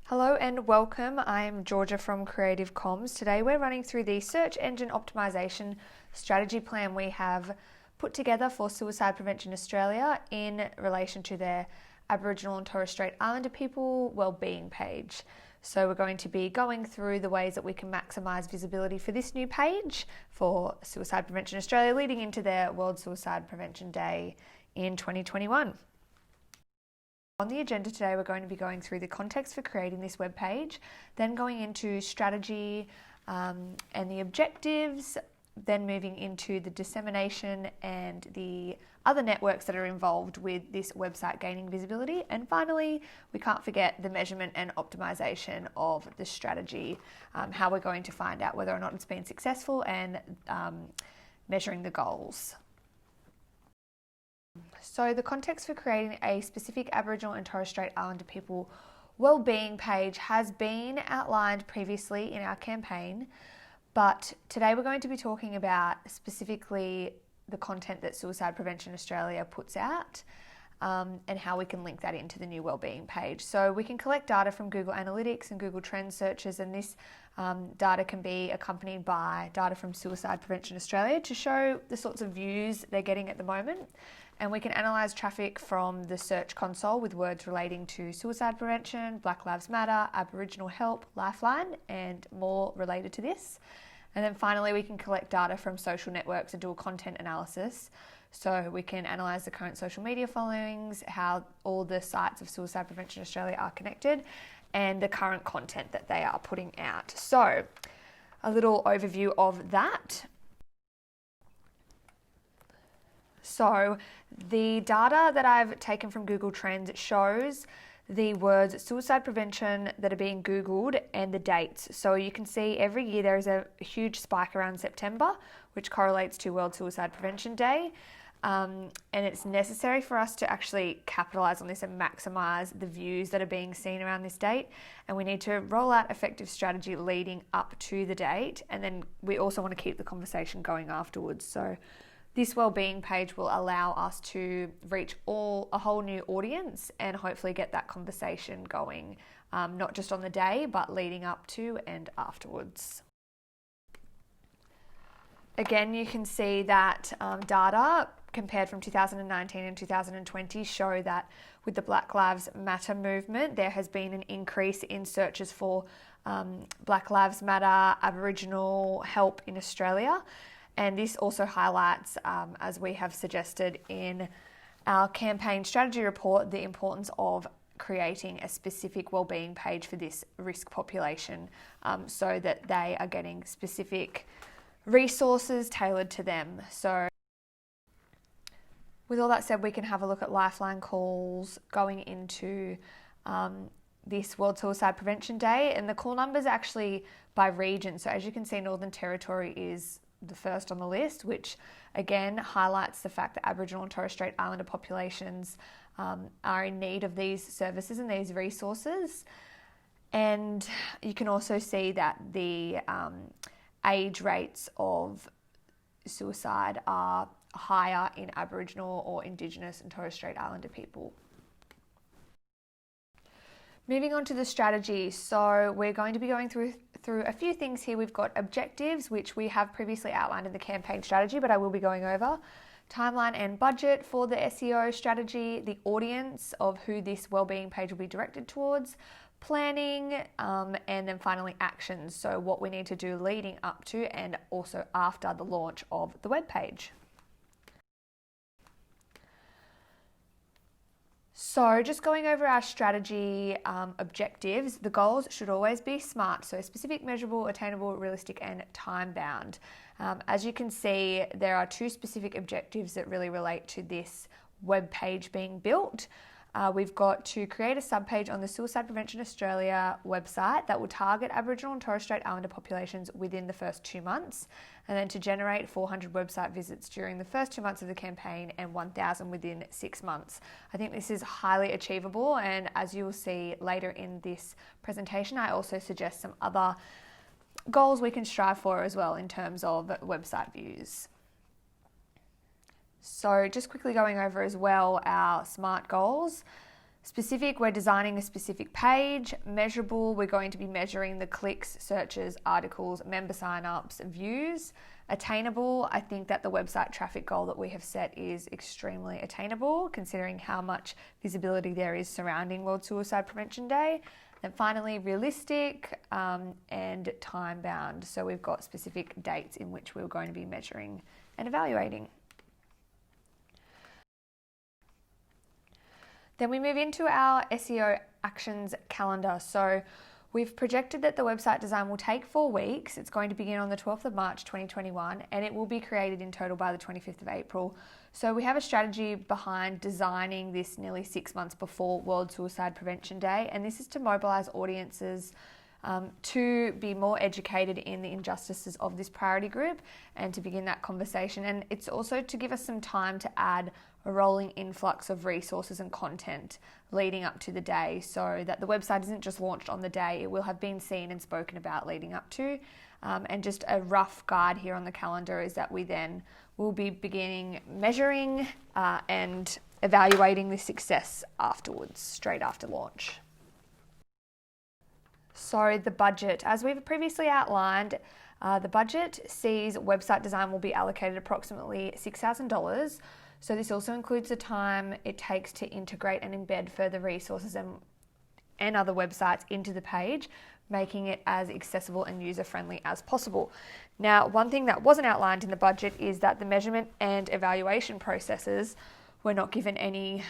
Hello and welcome. I'm Georgia from Creative Comms. Today we're running through the search engine optimization strategy plan we have put together for Suicide Prevention Australia in relation to their Aboriginal and Torres Strait Islander people wellbeing page. So we're going to be going through the ways that we can maximise visibility for this new page for Suicide Prevention Australia leading into their World Suicide Prevention Day in 2021. On the agenda today, we're going to be going through the context for creating this web page, then going into strategy and the objectives, then moving into the dissemination and the other networks that are involved with this website gaining visibility. And finally, we can't forget the measurement and optimization of the strategy, how we're going to find out whether or not it's been successful and measuring the goals. So the context for creating a specific Aboriginal and Torres Strait Islander people wellbeing page has been outlined previously in our campaign, but today we're going to be talking about specifically the content that Suicide Prevention Australia puts out and how we can link that into the new wellbeing page. So we can collect data from Google Analytics and Google Trends searches, and this data can be accompanied by data from Suicide Prevention Australia to show the sorts of views they're getting at the moment. And we can analyse traffic from the search console with words relating to suicide prevention, Black Lives Matter, Aboriginal help, Lifeline, and more related to this. And then finally, we can collect data from social networks and do a content analysis. So we can analyse the current social media followings, how all the sites of Suicide Prevention Australia are connected, and the current content that they are putting out. So a little overview of that. So the data that I've taken from Google Trends shows the words suicide prevention that are being Googled and the dates. So you can see every year there is a huge spike around September, which correlates to World Suicide Prevention Day. And it's necessary for us to actually capitalise on this and maximise the views that are being seen around this date. And we need to roll out effective strategy leading up to the date. And then we also want to keep the conversation going afterwards. So this wellbeing page will allow us to reach a whole new audience and hopefully get that conversation going, not just on the day, but leading up to and afterwards. Again, you can see that data compared from 2019 and 2020 show that with the Black Lives Matter movement, there has been an increase in searches for Black Lives Matter, Aboriginal help in Australia. And this also highlights, as we have suggested in our campaign strategy report, the importance of creating a specific wellbeing page for this risk population so that they are getting specific resources tailored to them. So with all that said, we can have a look at Lifeline calls going into this World Suicide Prevention Day, and the call numbers are actually by region. So as you can see, Northern Territory is the first on the list, which again highlights the fact that Aboriginal and Torres Strait Islander populations are in need of these services and these resources. And you can also see that the age rates of suicide are higher in Aboriginal or Indigenous and Torres Strait Islander people. Moving on to the strategy, so we're going to be going through a few things here. We've got objectives, which we have previously outlined in the campaign strategy, but I will be going over. Timeline and budget for the SEO strategy, the audience of who this wellbeing page will be directed towards, planning, and then finally actions, so what we need to do leading up to and also after the launch of the web page. So just going over our strategy objectives, the goals should always be SMART, so specific, measurable, attainable, realistic, and time-bound. As you can see, there are two specific objectives that really relate to this web page being built. We've got to create a subpage on the Suicide Prevention Australia website that will target Aboriginal and Torres Strait Islander populations within the first 2 months, and then to generate 400 website visits during the first 2 months of the campaign and 1,000 within 6 months. I think this is highly achievable, and as you will see later in this presentation, I also suggest some other goals we can strive for as well in terms of website views. So just quickly going over as well our SMART goals. Specific, we're designing a specific page. Measurable, we're going to be measuring the clicks, searches, articles, member sign-ups, views. Attainable, I think that the website traffic goal that we have set is extremely attainable considering how much visibility there is surrounding World Suicide Prevention Day. And finally, realistic and time-bound. So we've got specific dates in which we're going to be measuring and evaluating. Then we move into our SEO actions calendar. So we've projected that the website design will take 4 weeks. It's going to begin on the 12th of March 2021 and it will be created in total by the 25th of April. So we have a strategy behind designing this nearly 6 months before World Suicide Prevention Day, and this is to mobilise audiences to be more educated in the injustices of this priority group and to begin that conversation. And it's also to give us some time to add a rolling influx of resources and content leading up to the day so that the website isn't just launched on the day, it will have been seen and spoken about leading up to. And just a rough guide here on the calendar is that we then will be beginning measuring and evaluating the success afterwards, straight after launch. So the budget, as we've previously outlined, the budget sees website design will be allocated approximately $6,000. So this also includes the time it takes to integrate and embed further resources and other websites into the page, making it as accessible and user-friendly as possible. Now, one thing that wasn't outlined in the budget is that the measurement and evaluation processes were not given any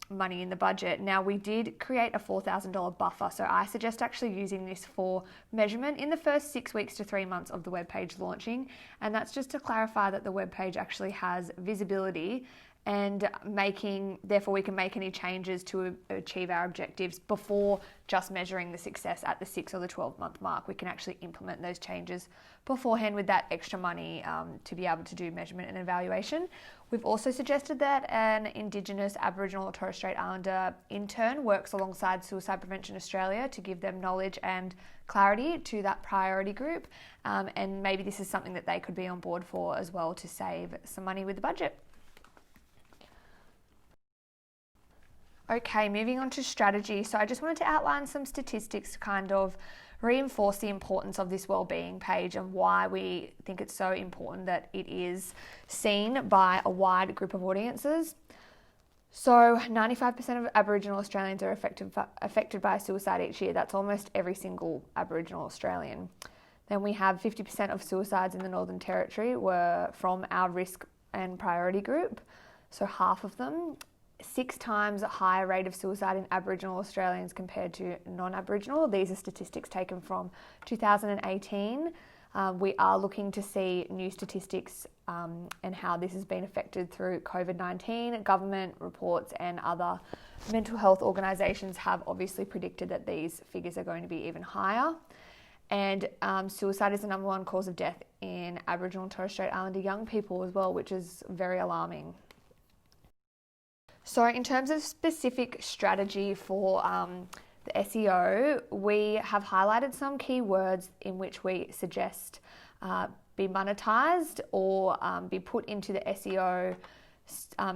money in the budget. Now, we did create a $4,000 buffer, so I suggest actually using this for measurement in the first 6 weeks to 3 months of the webpage launching, and that's just to clarify that the webpage actually has visibility and therefore we can make any changes to achieve our objectives before just measuring the success at the 6 or the 12-month mark. We can actually implement those changes beforehand with that extra money to be able to do measurement and evaluation. We've also suggested that an Indigenous, Aboriginal or Torres Strait Islander intern works alongside Suicide Prevention Australia to give them knowledge and clarity to that priority group, and maybe this is something that they could be on board for as well to save some money with the budget. Okay, moving on to strategy. So I just wanted to outline some statistics to kind of reinforce the importance of this wellbeing page and why we think it's so important that it is seen by a wide group of audiences. So 95% of Aboriginal Australians are affected by suicide each year. That's almost every single Aboriginal Australian. Then we have 50% of suicides in the Northern Territory were from our risk and priority group, so half of them. 6 times higher rate of suicide in Aboriginal Australians compared to non-Aboriginal. These are statistics taken from 2018. We are looking to see new statistics and how this has been affected through COVID-19. Government reports and other mental health organisations have obviously predicted that these figures are going to be even higher. And suicide is the number 1 cause of death in Aboriginal and Torres Strait Islander young people as well, which is very alarming. So in terms of specific strategy for the SEO, we have highlighted some keywords in which we suggest be monetized or be put into the SEO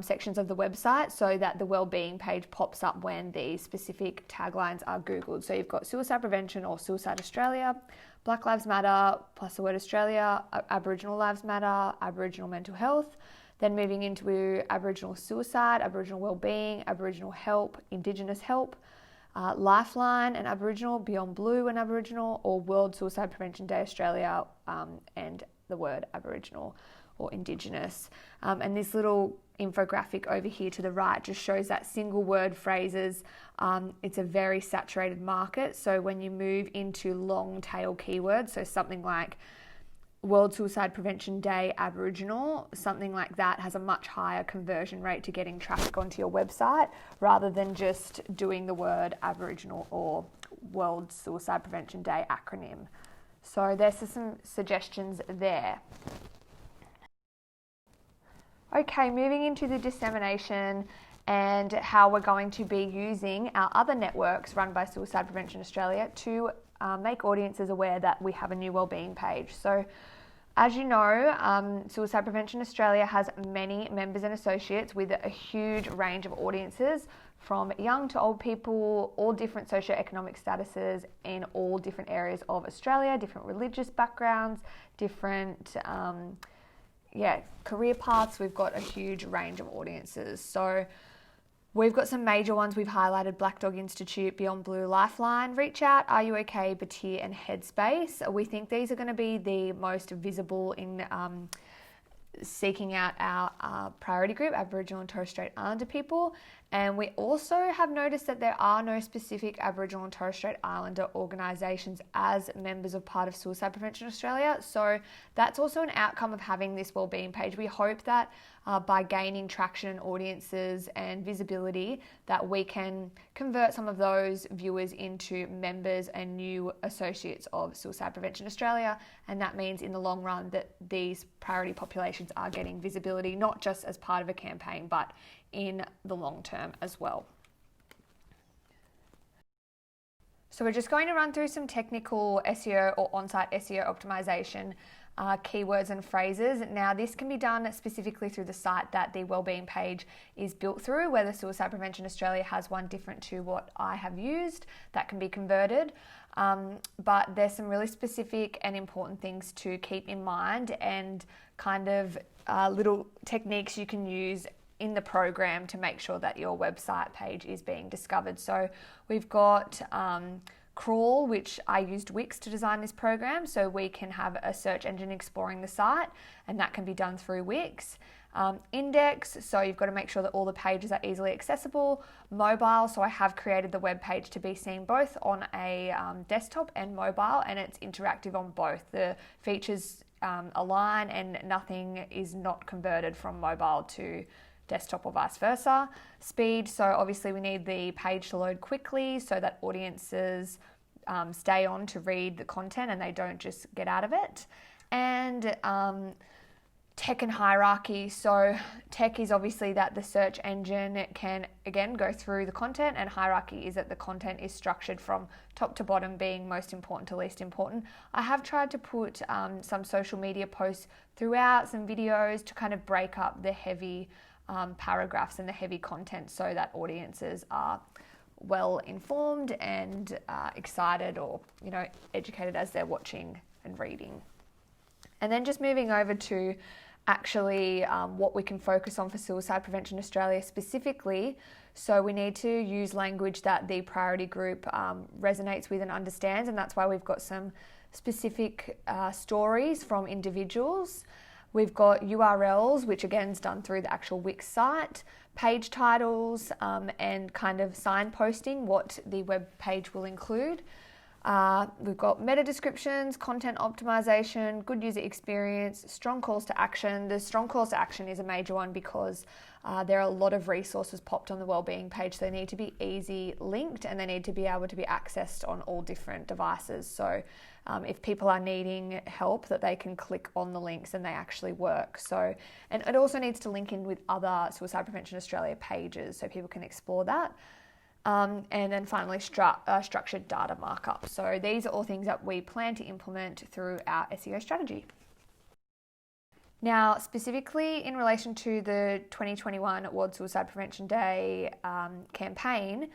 sections of the website so that the wellbeing page pops up when these specific taglines are Googled. So you've got suicide prevention or Suicide Australia, Black Lives Matter, plus the word Australia, Aboriginal Lives Matter, Aboriginal mental health. Then moving into Aboriginal suicide, Aboriginal wellbeing, Aboriginal help, Indigenous help, Lifeline and Aboriginal, Beyond Blue and Aboriginal, or World Suicide Prevention Day Australia, and the word Aboriginal or Indigenous. And this little infographic over here to the right just shows that single word phrases. It's a very saturated market. So when you move into long tail keywords, so something like World Suicide Prevention Day Aboriginal, something like that has a much higher conversion rate to getting traffic onto your website rather than just doing the word Aboriginal or World Suicide Prevention Day acronym. So there's some suggestions there. Okay, moving into the dissemination and how we're going to be using our other networks run by Suicide Prevention Australia to make audiences aware that we have a new wellbeing page. So as you know, Suicide Prevention Australia has many members and associates with a huge range of audiences, from young to old people, all different socioeconomic statuses in all different areas of Australia, different religious backgrounds, different career paths. We've got a huge range of audiences. So we've got some major ones we've highlighted: Black Dog Institute, Beyond Blue, Lifeline, Reach Out, Are You OK, Batir and Headspace. We think these are going to be the most visible in seeking out our priority group, Aboriginal and Torres Strait Islander people. And we also have noticed that there are no specific Aboriginal and Torres Strait Islander organisations as members of part of Suicide Prevention Australia. So that's also an outcome of having this wellbeing page. We hope that by gaining traction and audiences and visibility, that we can convert some of those viewers into members and new associates of Suicide Prevention Australia. And that means in the long run that these priority populations are getting visibility, not just as part of a campaign, but in the long term as well. So we're just going to run through some technical SEO or on-site SEO optimization keywords and phrases. Now, this can be done specifically through the site that the wellbeing page is built through, whether Suicide Prevention Australia has one different to what I have used that can be converted. But there's some really specific and important things to keep in mind, and kind of little techniques you can use in the program to make sure that your website page is being discovered. So we've got crawl, which I used Wix to design this program, so we can have a search engine exploring the site, and that can be done through Wix. Index, so you've got to make sure that all the pages are easily accessible. Mobile, so I have created the web page to be seen both on a desktop and mobile, and it's interactive on both. The features align and nothing is not converted from mobile to desktop or vice versa. Speed, so obviously we need the page to load quickly so that audiences stay on to read the content and they don't just get out of it. And tech and hierarchy, so tech is obviously that the search engine can again go through the content, and hierarchy is that the content is structured from top to bottom, being most important to least important. I have tried to put some social media posts throughout, some videos to kind of break up the heavy paragraphs and the heavy content so that audiences are well informed and excited or educated as they're watching and reading. And then just moving over to actually what we can focus on for Suicide Prevention Australia specifically. So we need to use language that the priority group resonates with and understands, and that's why we've got some specific stories from individuals. We've got URLs, which again is done through the actual Wix site, page titles, and kind of signposting what the web page will include. We've got meta descriptions, content optimization, good user experience, strong calls to action. The strong calls to action is a major one because there are a lot of resources popped on the wellbeing page. They need to be easy linked and they need to be able to be accessed on all different devices. So if people are needing help, that they can click on the links and they actually work. So, and it also needs to link in with other Suicide Prevention Australia pages so people can explore that. And then finally, structured data markup. So these are all things that we plan to implement through our SEO strategy. Now, specifically in relation to the 2021 World Suicide Prevention Day campaign,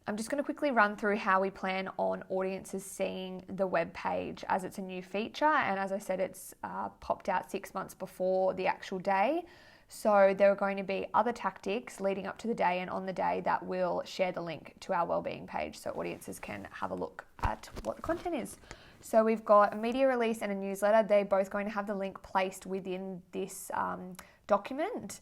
I'm just going to quickly run through how we plan on audiences seeing the web page, as it's a new feature. And as I said, it's popped out 6 months before the actual day. So there are going to be other tactics leading up to the day and on the day that will share the link to our wellbeing page so audiences can have a look at what the content is. So we've got a media release and a newsletter. They're both going to have the link placed within this document.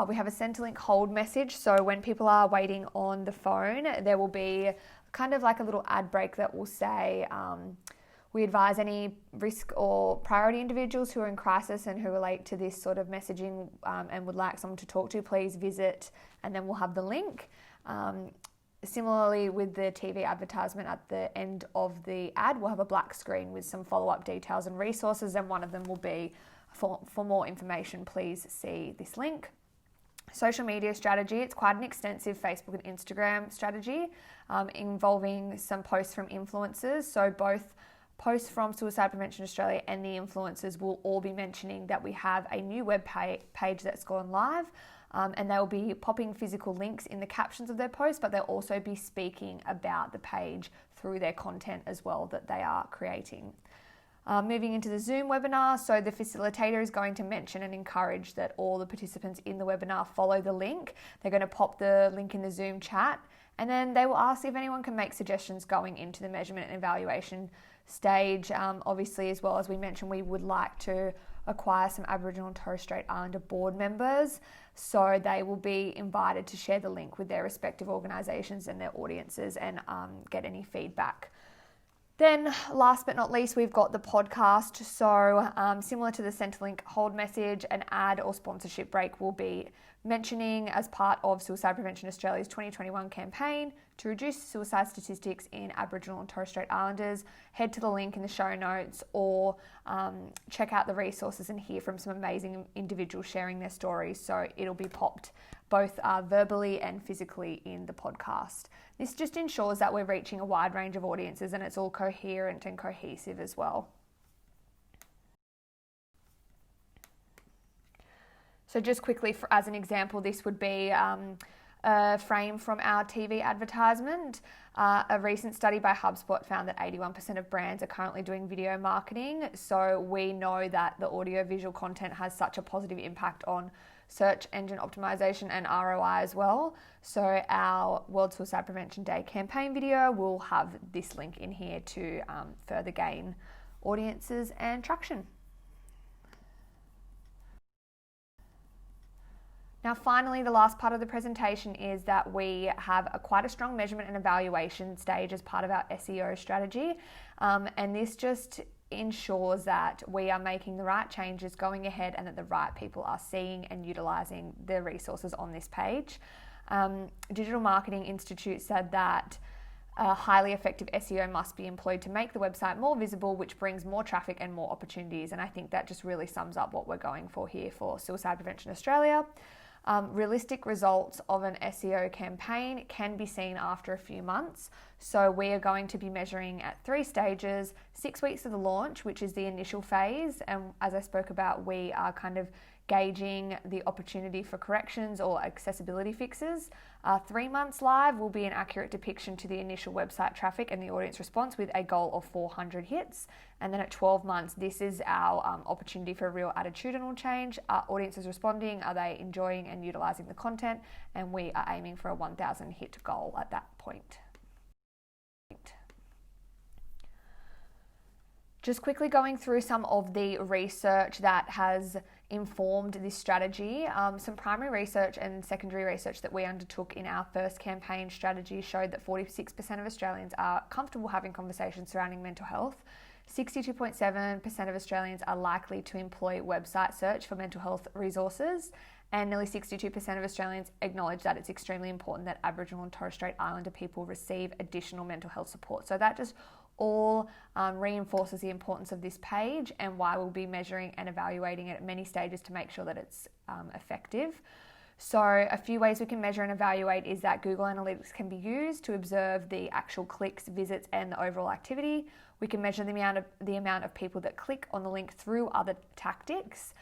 We have a send to link hold message. So when people are waiting on the phone, there will be kind of like a little ad break that will say, we advise any risk or priority individuals who are in crisis and who relate to this sort of messaging and would like someone to talk to, please visit, and then we'll have the link. Similarly, with the TV advertisement at the end of the ad, we'll have a black screen with some follow-up details and resources, and one of them will be, for more information, please see this link. Social media strategy, it's quite an extensive Facebook and Instagram strategy involving some posts from influencers. So both posts from Suicide Prevention Australia and the influencers will all be mentioning that we have a new web page that's gone live. and they'll be popping physical links in the captions of their posts, but they'll also be speaking about the page through their content as well that they are creating. Moving into the Zoom webinar, so the facilitator is going to mention and encourage that all the participants in the webinar follow the link. They're going to pop the link in the Zoom chat, and then they will ask if anyone can make suggestions going into the measurement and evaluation stage. Obviously, as well as we mentioned, we would like to acquire some Aboriginal and Torres Strait Islander board members, so they will be invited to share the link with their respective organisations and their audiences and get any feedback. Then last but not least, we've got the podcast. So similar to the Centrelink hold message, an ad or sponsorship break will be mentioning as part of Suicide Prevention Australia's 2021 campaign to reduce suicide statistics in Aboriginal and Torres Strait Islanders. Head to the link in the show notes or check out the resources and hear from some amazing individuals sharing their stories. So it'll be popped both verbally and physically in the podcast. This just ensures that we're reaching a wide range of audiences and it's all coherent and cohesive as well. So just quickly, as an example, this would be a frame from our TV advertisement. A recent study by HubSpot found that 81% of brands are currently doing video marketing. So we know that the audio-visual content has such a positive impact on search engine optimization and ROI as well. So our World Suicide Prevention Day campaign video will have this link in here to further gain audiences and traction. Now, finally, the last part of the presentation is that we have quite a strong measurement and evaluation stage as part of our SEO strategy. And this just ensures that we are making the right changes going ahead and that the right people are seeing and utilising the resources on this page. Digital Marketing Institute said that highly effective SEO must be employed to make the website more visible, which brings more traffic and more opportunities. And I think that just really sums up what we're going for here for Suicide Prevention Australia. Realistic results of an SEO campaign can be seen after a few months. So we are going to be measuring at 3 stages, 6 weeks of the launch, which is the initial phase. And as I spoke about, we are kind of gauging the opportunity for corrections or accessibility fixes. 3 months live will be an accurate depiction to the initial website traffic and the audience response with a goal of 400 hits. And then at 12 months, this is our opportunity for a real attitudinal change. Are audiences responding? Are they enjoying and utilising the content? And we are aiming for a 1,000 hit goal at that point. Just quickly going through some of the research that has informed this strategy. Some primary research and secondary research that we undertook in our first campaign strategy showed that 46% of Australians are comfortable having conversations surrounding mental health. 62.7% of Australians are likely to employ website search for mental health resources, and nearly 62% of Australians acknowledge that it's extremely important that Aboriginal and Torres Strait Islander people receive additional mental health support. So that just all reinforces the importance of this page and why we'll be measuring and evaluating it at many stages to make sure that it's effective. So a few ways we can measure and evaluate is that Google Analytics can be used to observe the actual clicks, visits, and the overall activity. We can measure the amount of people that click on the link through other tactics.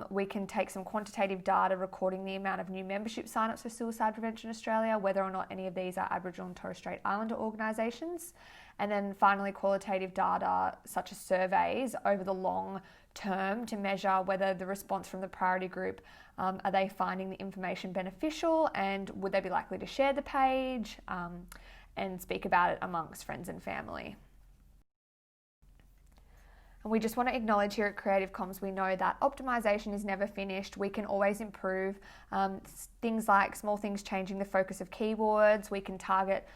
We can take some quantitative data recording the amount of new membership signups for Suicide Prevention Australia, whether or not any of these are Aboriginal and Torres Strait Islander organisations. And then finally, qualitative data such as surveys over the long term to measure whether the response from the priority group, are they finding the information beneficial and would they be likely to share the page and speak about it amongst friends and family. And we just want to acknowledge here at Creative Comms, we know that optimization is never finished. We can always improve things like small things changing the focus of keywords. We can target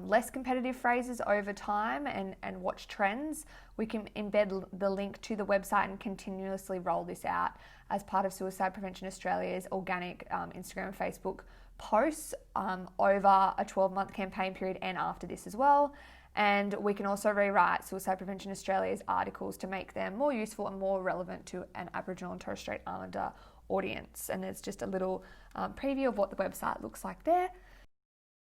less competitive phrases over time and watch trends. We can embed the link to the website and continuously roll this out as part of Suicide Prevention Australia's organic Instagram and Facebook posts over a 12-month campaign period and after this as well. And we can also rewrite Suicide Prevention Australia's articles to make them more useful and more relevant to an Aboriginal and Torres Strait Islander audience. And there's just a little preview of what the website looks like there.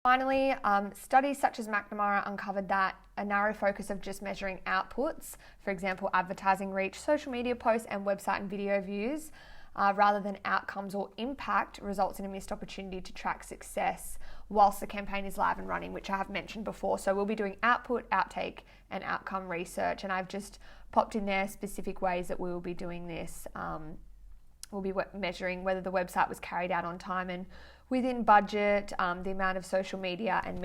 Finally, studies such as McNamara uncovered that a narrow focus of just measuring outputs, for example, advertising reach, social media posts, and website and video views, rather than outcomes or impact results in a missed opportunity to track success whilst the campaign is live and running, which I have mentioned before. So we'll be doing output, outtake, and outcome research, and I've just popped in there specific ways that we will be doing this. We'll be measuring whether the website was carried out on time and within budget, the amount of social media and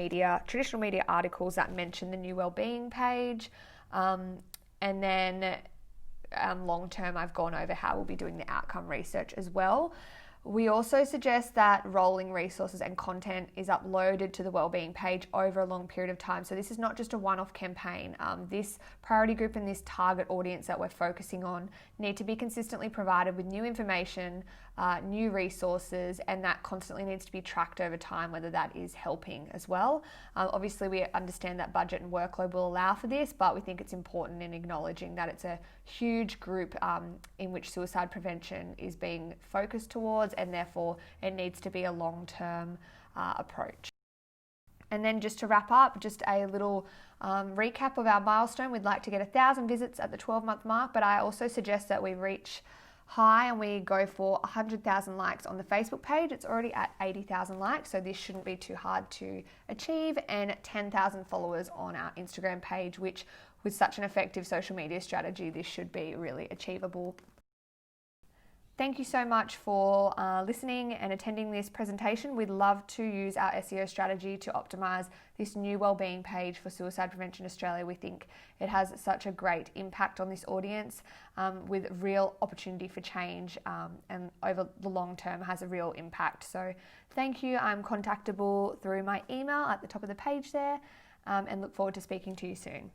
traditional media articles that mention the new wellbeing page, and then long term I've gone over how we'll be doing the outcome research as well. We also suggest that rolling resources and content is uploaded to the wellbeing page over a long period of time. So this is not just a one-off campaign. This priority group and this target audience that we're focusing on need to be consistently provided with new information, new resources, and that constantly needs to be tracked over time, whether that is helping as well. Obviously, we understand that budget and workload will allow for this, but we think it's important in acknowledging that it's a huge group in which suicide prevention is being focused towards, and therefore it needs to be a long-term approach. And then just to wrap up, just a little recap of our milestone. We'd like to get 1,000 visits at the 12-month mark, but I also suggest that we reach high and we go for 100,000 likes on the Facebook page. It's already at 80,000 likes, so this shouldn't be too hard to achieve, and 10,000 followers on our Instagram page, which with such an effective social media strategy, this should be really achievable. Thank you so much for listening and attending this presentation. We'd love to use our SEO strategy to optimize this new wellbeing page for Suicide Prevention Australia. We think it has such a great impact on this audience with real opportunity for change, and over the long term has a real impact. So thank you. I'm contactable through my email at the top of the page there, and look forward to speaking to you soon.